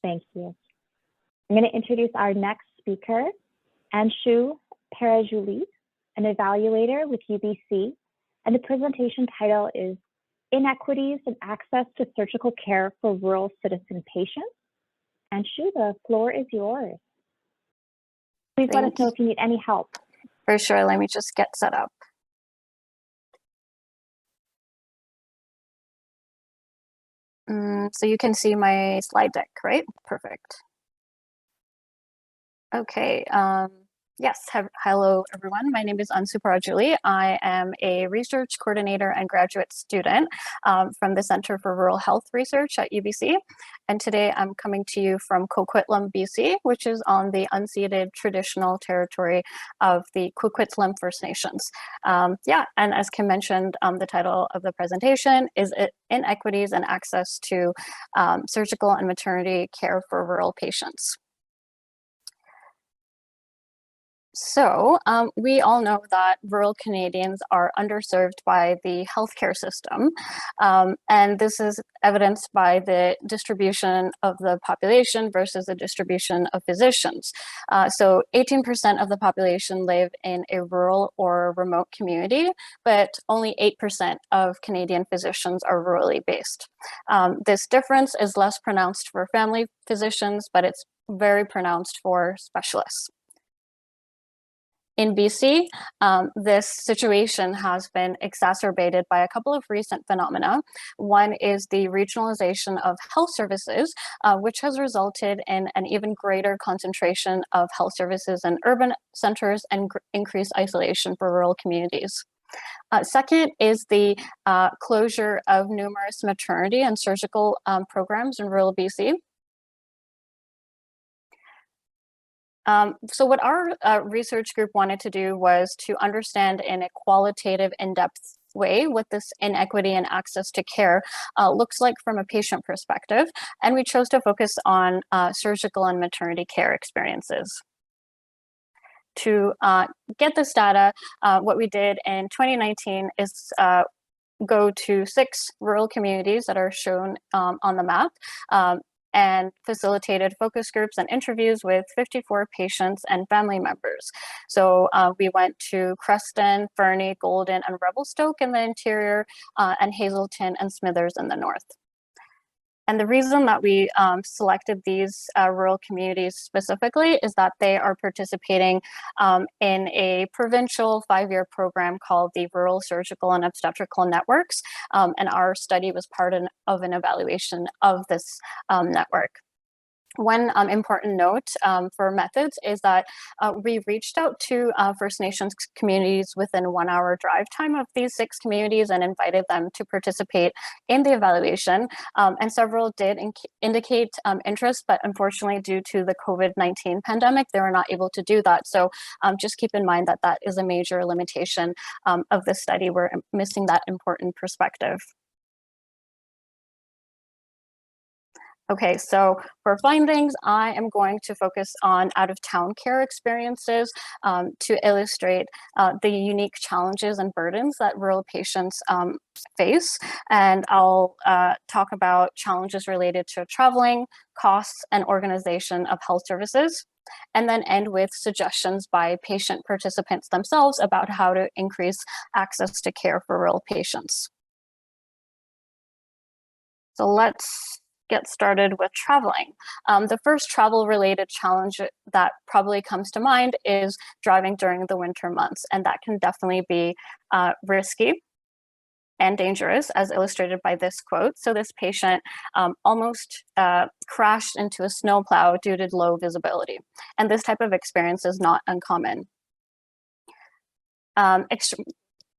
Thank you. I'm going to introduce our next speaker, Anshu, Parajulee, an evaluator with UBC, and the presentation title is Inequities and Access to Surgical Care for Rural Citizen Patients. Anshu, the floor is yours. Please let us know if you need any help. For sure, let me just get set up. So you can see my slide deck, right? Perfect. Okay, yes, hello everyone. My name is Anshu Parajulee. I am a research coordinator and graduate student from the Center for Rural Health Research at UBC. And today I'm coming to you from Coquitlam, BC, which is on the unceded traditional territory of the Coquitlam First Nations. Yeah, and as Kim mentioned, the title of the presentation is Inequities and Access to Surgical and Maternity Care for Rural Patients. So we all know that rural Canadians are underserved by the healthcare system, and this is evidenced by the distribution of the population versus the distribution of physicians. So 18% of the population live in a rural or remote community, but only 8% of Canadian physicians are rurally based. This difference is less pronounced for family physicians, but it's very pronounced for specialists. In BC, this situation has been exacerbated by a couple of recent phenomena. One is the regionalization of health services, which has resulted in an even greater concentration of health services in urban centers and increased isolation for rural communities. Second is the closure of numerous maternity and surgical programs in rural BC. So what our research group wanted to do was to understand in a qualitative, in-depth way what this inequity and access to care looks like from a patient perspective. And we chose to focus on surgical and maternity care experiences. To get this data, what we did in 2019 is go to 6 rural communities that are shown on the map, and facilitated focus groups and interviews with 54 patients and family members. So we went to Creston, Fernie, Golden, and Revelstoke in the interior, and Hazelton and Smithers in the north. And the reason that we selected these rural communities specifically is that they are participating in a provincial 5-year program called the Rural Surgical and Obstetrical Networks. And our study was part of an evaluation of this network. One important note for methods is that we reached out to First Nations communities within 1 hour drive time of these 6 communities and invited them to participate in the evaluation. And several did indicate interest, but unfortunately due to the COVID-19 pandemic, they were not able to do that. So just keep in mind that that is a major limitation of the study. We're missing that important perspective. Okay, so for findings, I am going to focus on out-of-town care experiences to illustrate the unique challenges and burdens that rural patients face. And I'll talk about challenges related to traveling, costs, and organization of health services, and then end with suggestions by patient participants themselves about how to increase access to care for rural patients. So let's get started with traveling. The first travel-related challenge that probably comes to mind is driving during the winter months, and that can definitely be risky and dangerous, as illustrated by this quote. So this patient almost crashed into a snowplow due to low visibility, and this type of experience is not uncommon.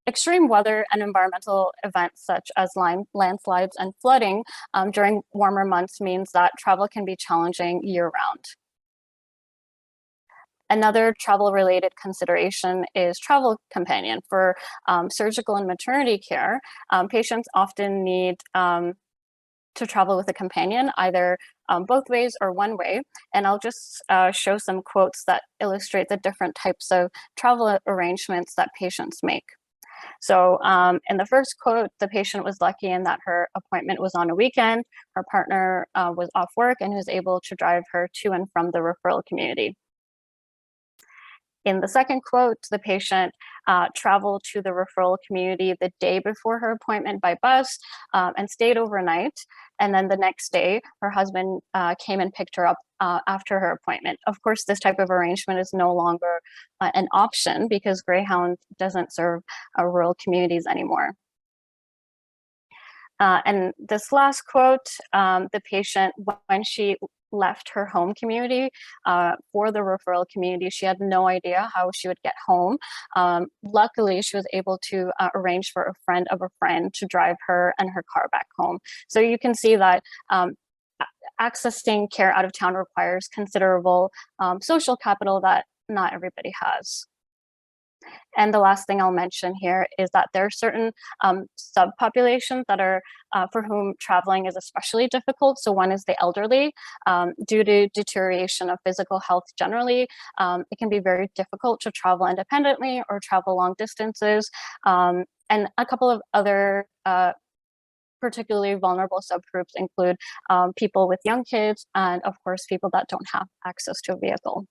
Extreme weather and environmental events such as landslides and flooding during warmer months means that travel can be challenging year-round. Another travel-related consideration is travel companion. For surgical and maternity care, patients often need to travel with a companion, either both ways or one way. And I'll just show some quotes that illustrate the different types of travel arrangements that patients make. So in the first quote, the patient was lucky in that her appointment was on a weekend, her partner was off work and was able to drive her to and from the referral community. In the second quote, the patient traveled to the referral community the day before her appointment by bus and stayed overnight. And then the next day, her husband came and picked her up after her appointment. Of course, this type of arrangement is no longer an option because Greyhound doesn't serve rural communities anymore. And this last quote, the patient, when she left her home community for the referral community, she had no idea how she would get home. Luckily, she was able to arrange for a friend of a friend to drive her and her car back home. So you can see that accessing care out of town requires considerable social capital that not everybody has. And the last thing I'll mention here is that there are certain subpopulations that are for whom traveling is especially difficult. So one is the elderly. Due to deterioration of physical health generally, it can be very difficult to travel independently or travel long distances. And a couple of other particularly vulnerable subgroups include people with young kids and, of course, people that don't have access to a vehicle.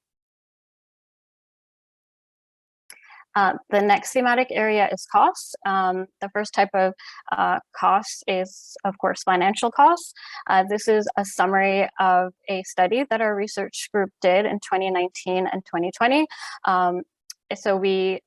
The next thematic area is costs. The first type of costs is, of course, financial costs. This is a summary of a study that our research group did in 2019 and 2020. So we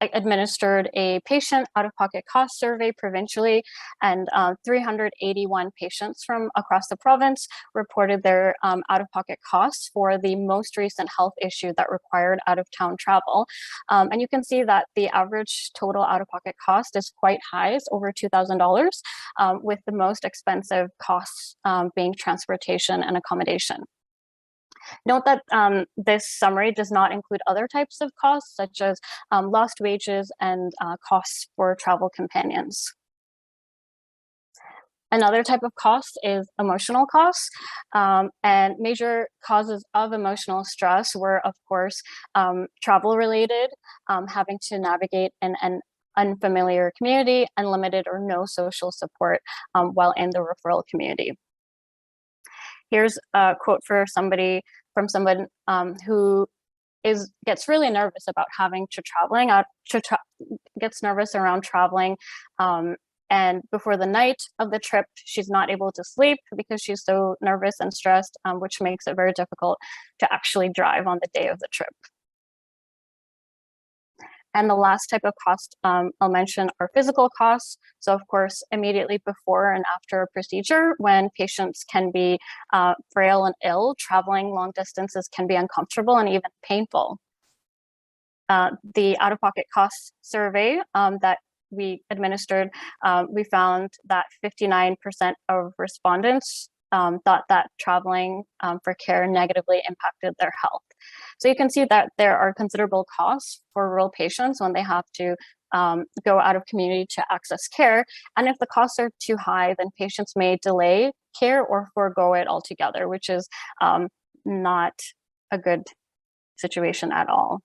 administered a patient out-of-pocket cost survey provincially, and 381 patients from across the province reported their out-of-pocket costs for the most recent health issue that required out-of-town travel. And you can see that the average total out-of-pocket cost is quite high, it's over $2,000, with the most expensive costs being transportation and accommodation. Note that this summary does not include other types of costs, such as lost wages and costs for travel companions. Another type of cost is emotional costs, and major causes of emotional stress were, of course, travel related, having to navigate an unfamiliar community, and limited or no social support while in the referral community. Here's a quote from someone who gets really nervous about having to gets nervous around traveling. And before the night of the trip, she's not able to sleep because she's so nervous and stressed, which makes it very difficult to actually drive on the day of the trip. And the last type of cost I'll mention are physical costs. So of course, immediately before and after a procedure, when patients can be frail and ill, traveling long distances can be uncomfortable and even painful. The out-of-pocket cost survey that we administered, we found that 59% of respondents thought that traveling for care negatively impacted their health. So you can see that there are considerable costs for rural patients when they have to go out of community to access care. And if the costs are too high, then patients may delay care or forego it altogether, which is not a good situation at all.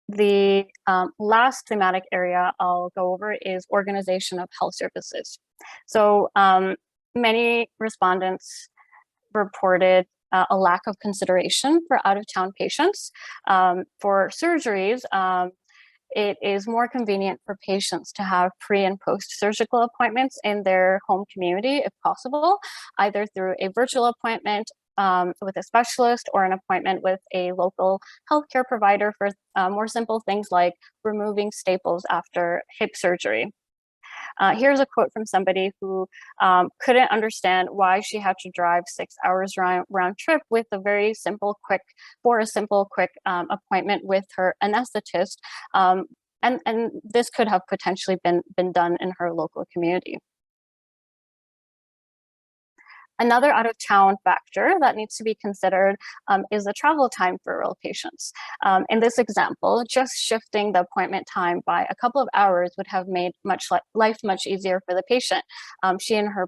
The last thematic area I'll go over is organization of health services. So many respondents reported a lack of consideration for out-of-town patients. For surgeries, it is more convenient for patients to have pre and post-surgical appointments in their home community if possible, either through a virtual appointment with a specialist or an appointment with a local healthcare provider for more simple things like removing staples after hip surgery. Here's a quote from somebody who couldn't understand why she had to drive 6 hours round trip with a very simple, quick appointment with her anesthetist. And this could have potentially been done in her local community. Another out-of-town factor that needs to be considered is the travel time for rural patients. In this example, just shifting the appointment time by a couple of hours would have made life much easier for the patient. She and her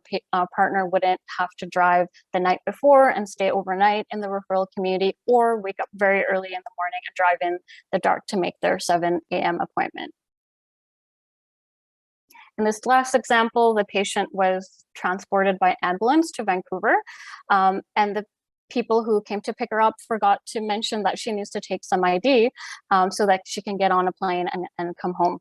partner wouldn't have to drive the night before and stay overnight in the referral community, or wake up very early in the morning and drive in the dark to make their 7 a.m. appointment. In this last example, the patient was transported by ambulance to Vancouver, and the people who came to pick her up forgot to mention that she needs to take some ID so that she can get on a plane and come home.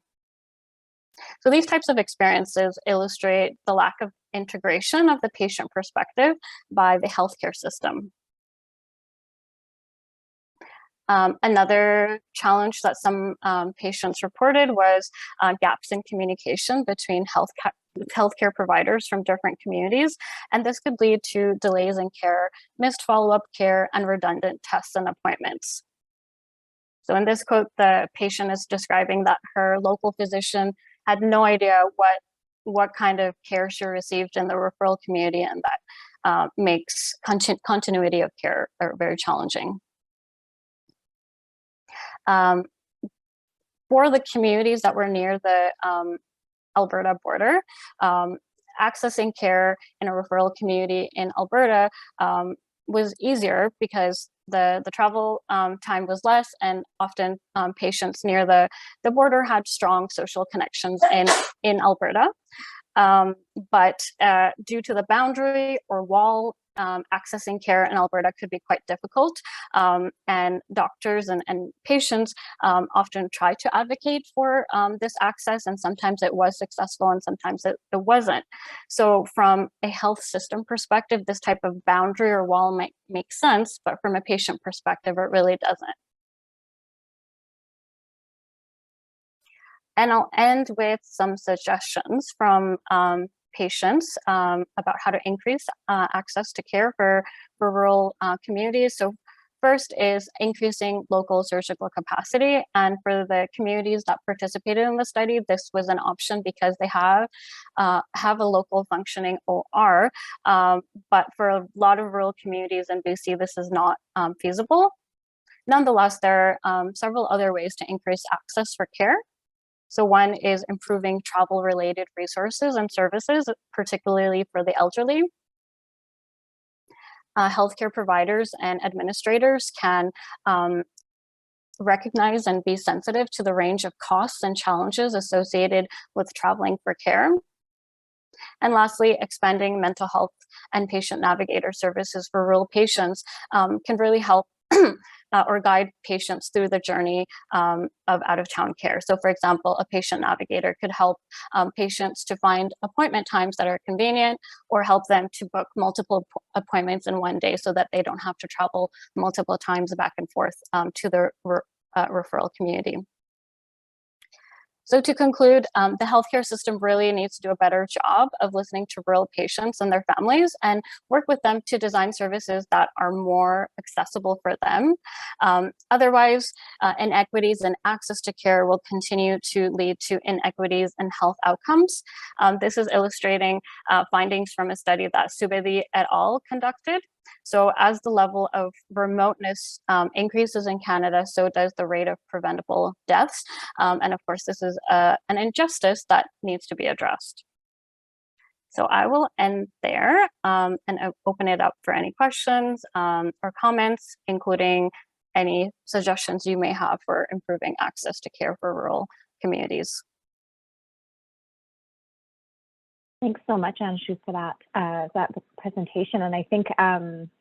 So these types of experiences illustrate the lack of integration of the patient perspective by the healthcare system. Another challenge that some patients reported was gaps in communication between healthcare providers from different communities, and this could lead to delays in care, missed follow-up care, and redundant tests and appointments. So in this quote, the patient is describing that her local physician had no idea what kind of care she received in the referral community, and that makes continuity of care very challenging. For the communities that were near the Alberta border, accessing care in a referral community in Alberta was easier because the travel time was less, and often patients near the border had strong social connections in Alberta. But due to the boundary or wall, accessing care in Alberta could be quite difficult, and doctors and patients often try to advocate for this access, and sometimes it was successful and sometimes it wasn't. So from a health system perspective, this type of boundary or wall might make sense, but from a patient perspective, it really doesn't. And I'll end with some suggestions from patients about how to increase access to care for rural communities. So first is increasing local surgical capacity. And for the communities that participated in the study, this was an option because they have a local functioning OR. But for a lot of rural communities in BC, this is not feasible. Nonetheless, there are several other ways to increase access for care. So one is improving travel-related resources and services, particularly for the elderly. Healthcare providers and administrators can recognize and be sensitive to the range of costs and challenges associated with traveling for care. And lastly, expanding mental health and patient navigator services for rural patients can really help or guide patients through the journey of out-of-town care. So for example, a patient navigator could help patients to find appointment times that are convenient, or help them to book multiple appointments in one day so that they don't have to travel multiple times back and forth to the referral community. So to conclude, the healthcare system really needs to do a better job of listening to rural patients and their families, and work with them to design services that are more accessible for them. Otherwise, inequities in access to care will continue to lead to inequities in health outcomes. This is illustrating findings from a study that Subedi et al. Conducted. So as the level of remoteness increases in Canada, so does the rate of preventable deaths. And of course, this is an injustice that needs to be addressed. So I will end there and open it up for any questions or comments, including any suggestions you may have for improving access to care for rural communities. Thanks so much, Anshu, for that presentation. And I think I'm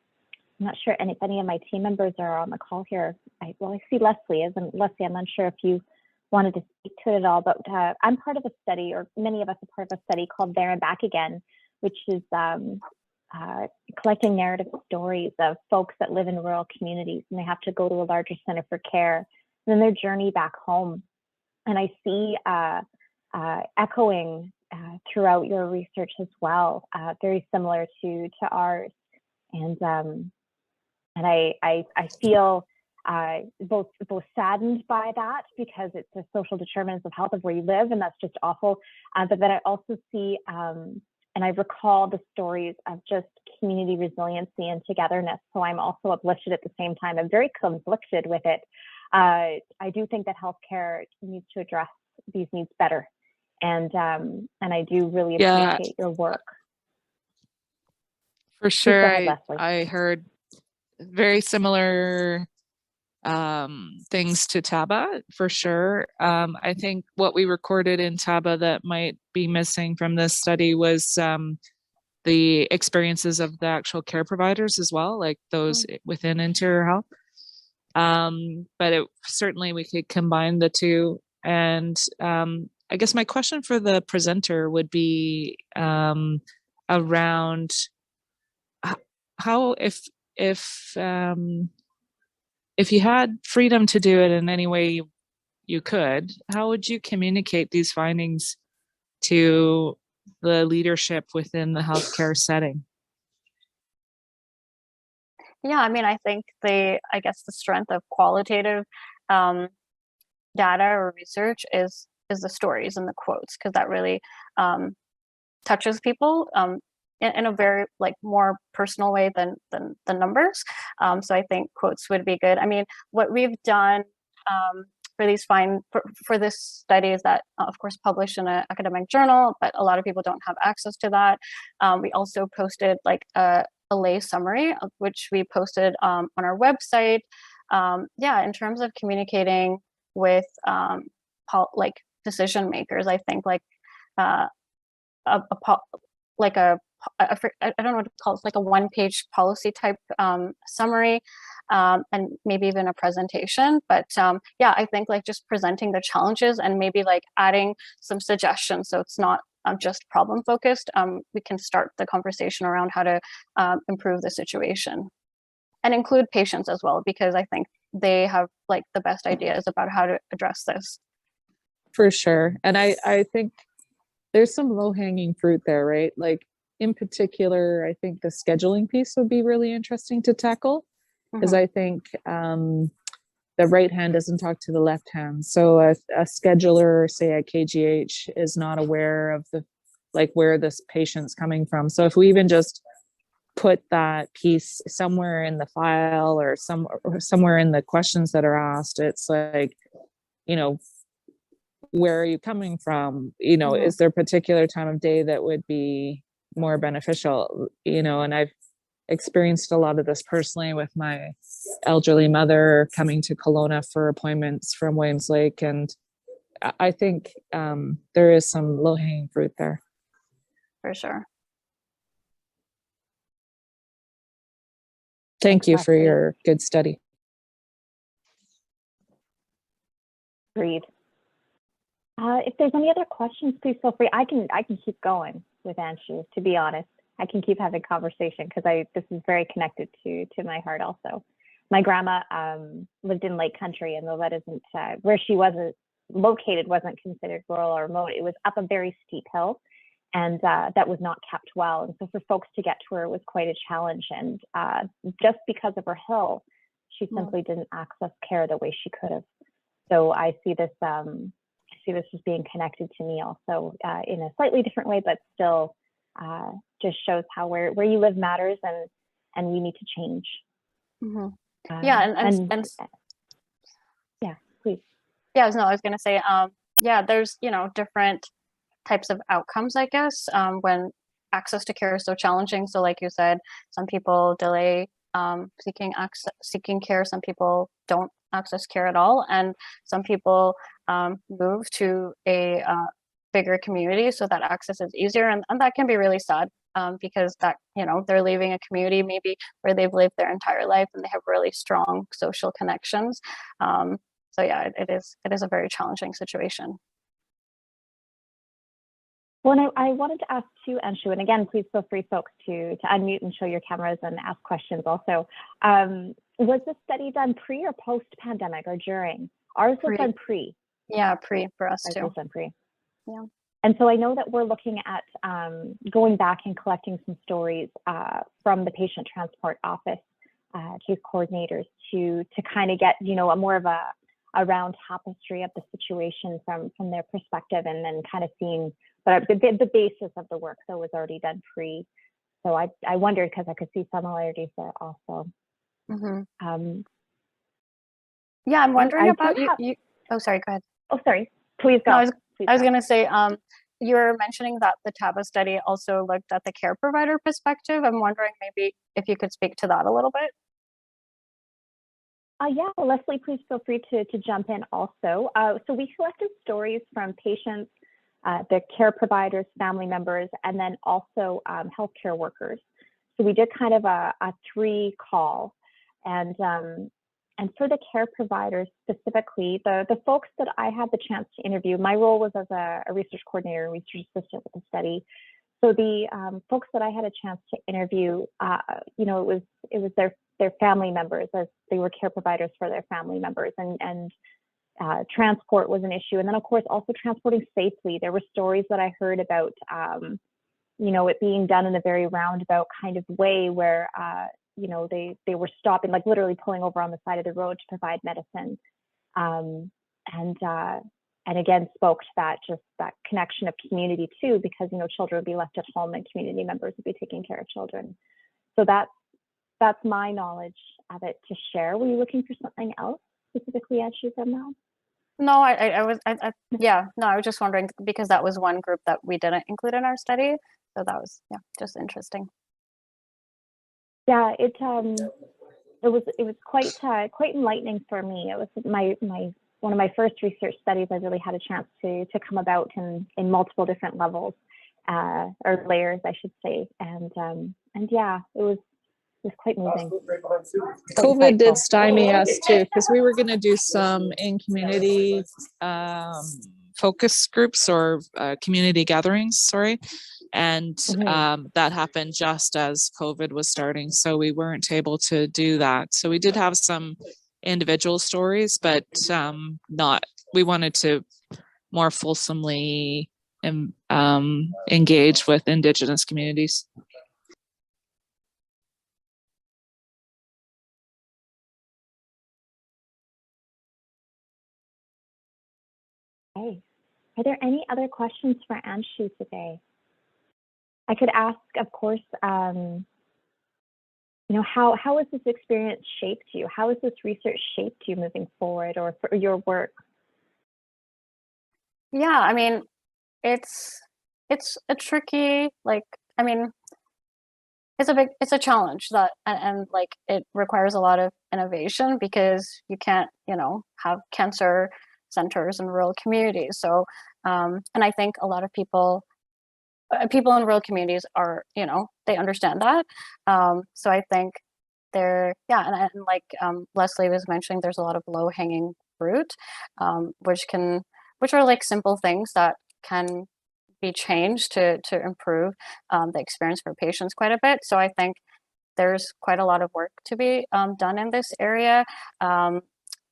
not sure if any of my team members are on the call here. I see Leslie. Leslie, I'm not sure if you wanted to speak to it at all, but I'm part of a study, or many of us are part of a study called There and Back Again, which is collecting narrative stories of folks that live in rural communities, and they have to go to a larger center for care, and then their journey back home. And I see echoing throughout your research as well, very similar to ours, and I feel both saddened by that, because it's the social determinants of health of where you live, and that's just awful. But then I also see and I recall the stories of just community resiliency and togetherness. So I'm also uplifted at the same time. I'm very conflicted with it. I do think that healthcare needs to address these needs better. And I do really appreciate your work. For sure. Ahead, I heard very similar things to Taba, for sure. I think what we recorded in Taba that might be missing from this study was the experiences of the actual care providers as well, like those within interior health. But certainly we could combine the two. And I guess my question for the presenter would be around how, if you had freedom to do it in any way you could, how would you communicate these findings to the leadership within the healthcare setting? Yeah, I mean, I think the strength of qualitative data or research is the stories and the quotes, because that really touches people in a very more personal way than the numbers. So I think quotes would be good. I mean, what we've done for this study is that, of course, published in an academic journal, but a lot of people don't have access to that. We also posted a lay summary, of which we posted on our website. In terms of communicating with decision makers, I think I don't know what to call it, like a one-page policy type summary, and maybe even a presentation. But I think just presenting the challenges and maybe adding some suggestions, so it's not just problem focused. We can start the conversation around how to improve the situation, and include patients as well, because I think they have the best ideas about how to address this. For sure. And I think there's some low-hanging fruit there, right? In particular, I think the scheduling piece would be really interesting to tackle, because I think the right hand doesn't talk to the left hand. So a scheduler, say at KGH, is not aware of where this patient's coming from. So if we even just put that piece somewhere in the file or somewhere in the questions that are asked, it's where are you coming from? Is there a particular time of day that would be more beneficial? And I've experienced a lot of this personally with my elderly mother coming to Kelowna for appointments from Williams Lake. And I think there is some low-hanging fruit there. For sure. Thank you for your good study. Agreed. If there's any other questions, please feel free. I can keep going with Anshu, to be honest. I can keep having conversation, because this is very connected to my heart also. My grandma lived in Lake Country, and though that isn't where she wasn't located wasn't considered rural or remote, it was up a very steep hill, and that was not kept well. And so for folks to get to her was quite a challenge. And just because of her hill, she simply didn't access care the way she could have. So I see this as being connected to me also in a slightly different way, but still just shows how where you live matters, and we need to change. Please. I was going to say, there's different types of outcomes, I guess, when access to care is so challenging. So like you said, some people delay seeking care, some people don't access care at all, and some people move to a bigger community so that access is easier, and that can be really sad, because that they're leaving a community maybe where they've lived their entire life and they have really strong social connections. It is a very challenging situation. Well, I wanted to ask too, Anshu, and again, please feel free, folks, to unmute and show your cameras and ask questions also. Was this study done pre or post pandemic, or during? Ours was done pre. Yeah, pre for us too. Ours was done pre. Yeah. And so I know that we're looking at going back and collecting some stories from the patient transport office case coordinators to kind of get a more of a round tapestry of the situation from their perspective, and then kind of seeing. But the basis of the work, though, was already done pre. So I wondered because I could see similarities there also. Yeah, I'm wondering about do have- you. Oh, sorry, go ahead. Oh, sorry. Please go. No, Please I was go. going to say, you were mentioning that the TABA study also looked at the care provider perspective. I'm wondering maybe if you could speak to that a little bit. Yeah, Leslie, please feel free to jump in also. So we collected stories from patients, the care providers, family members, and then also healthcare workers. So we did kind of a 3-call, and for the care providers specifically, the folks that I had the chance to interview, my role was as a research coordinator, research assistant with the study. So the folks that I had a chance to interview, you know, it was their family members, as they were care providers for their family members, and transport was an issue. And then of course also transporting safely. There were stories that I heard about, you know, it being done in a very roundabout kind of way where, you know, they were stopping, like literally pulling over on the side of the road to provide medicine. And again, spoke to that, just that connection of community too, because, you know, children would be left at home and community members would be taking care of children. So that's my knowledge of it to share. Were you looking for something else specifically, Anshu, from that? No, I was just wondering because that was one group that we didn't include in our study. So that was, yeah, just interesting. Yeah, it was quite enlightening for me. It was one of my first research studies. I really had a chance to come about in multiple different levels, or layers, I should say. And yeah, it was quite moving. COVID did stymie us too, because we were going to do some in community focus groups or community gatherings, sorry. And that happened just as COVID was starting. So we weren't able to do that. So we did have some individual stories, but we wanted to more fulsomely engage with Indigenous communities. Okay. Are there any other questions for Anshu today? I could ask, of course, you know, how has this experience shaped you? How has this research shaped you moving forward, or for your work? Yeah, I mean, it's a tricky, like, I mean, it's a challenge that, and like it requires a lot of innovation because you can't, you know, have cancer centers in rural communities. So, and I think a lot of people in rural communities are, you know, they understand that. So I think and like Leslie was mentioning, there's a lot of low hanging fruit, which are like simple things that can be changed to improve the experience for patients quite a bit. So I think there's quite a lot of work to be done in this area.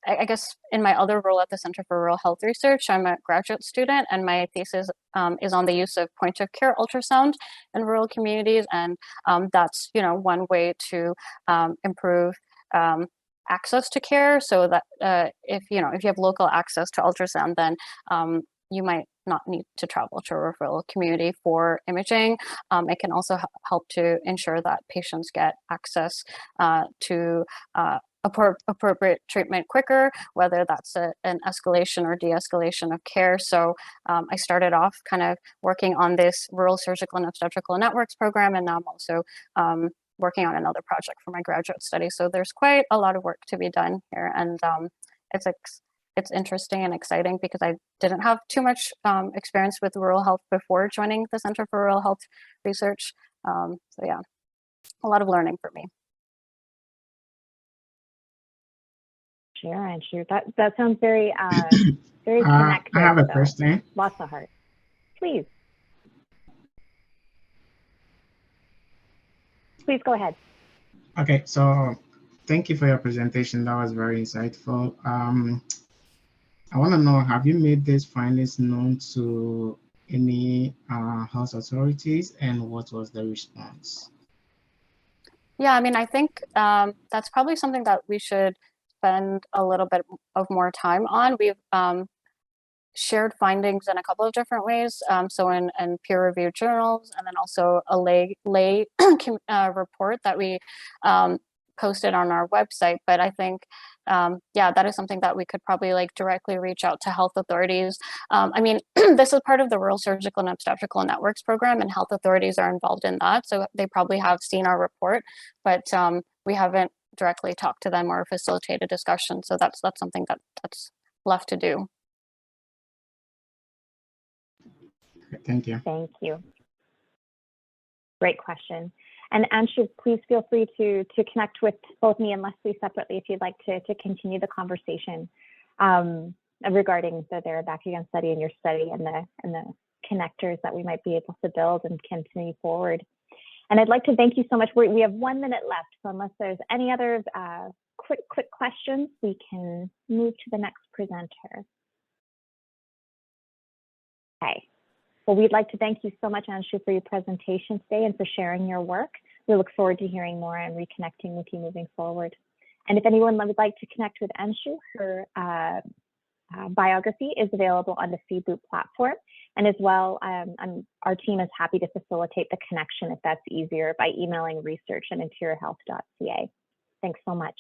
I guess in my other role at the Center for Rural Health Research, I'm a graduate student, and my thesis is on the use of point of care ultrasound in rural communities, and that's, you know, one way to improve access to care, so that if you have local access to ultrasound, then you might not need to travel to a rural community for imaging. It can also help to ensure that patients get access to appropriate treatment quicker, whether that's an escalation or de-escalation of care. So I started off kind of working on this Rural Surgical and Obstetrical Networks program, and now I'm also working on another project for my graduate study. So there's quite a lot of work to be done here, and it's interesting and exciting because I didn't have too much experience with rural health before joining the Center for Rural Health Research. So yeah, a lot of learning for me. Sure, Anshu. That sounds very very connected. I have a question. Lots of heart. Please go ahead. Okay, so thank you for your presentation. That was very insightful. I want to know, have you made these findings known to any health authorities, and what was the response? Yeah, I mean, I think that's probably something that we should spend a little bit of more time on. We've shared findings in a couple of different ways. So in peer-reviewed journals, and then also a lay report that we posted on our website. But I think, yeah, that is something that we could probably like directly reach out to health authorities. I mean, this is part of the Rural Surgical and Obstetrical Networks program, and health authorities are involved in that. So they probably have seen our report, but we haven't directly talked to them or facilitate a discussion. So that's something that's left to do. Thank you. Thank you. Great question. And Anshu, please feel free to connect with both me and Leslie separately if you'd like to continue the conversation regarding the Therabac study and your study and the connectors that we might be able to build and continue forward. And I'd like to thank you so much. We have 1 minute left, so unless there's any other quick questions, we can move to the next presenter. Okay. Well, we'd like to thank you so much, Anshu, for your presentation today and for sharing your work. We look forward to hearing more and reconnecting with you moving forward. And if anyone would like to connect with Anshu, her biography is available on the FeedLoop platform. And as well, our team is happy to facilitate the connection if that's easier by emailing research@interiorhealth.ca. Thanks so much.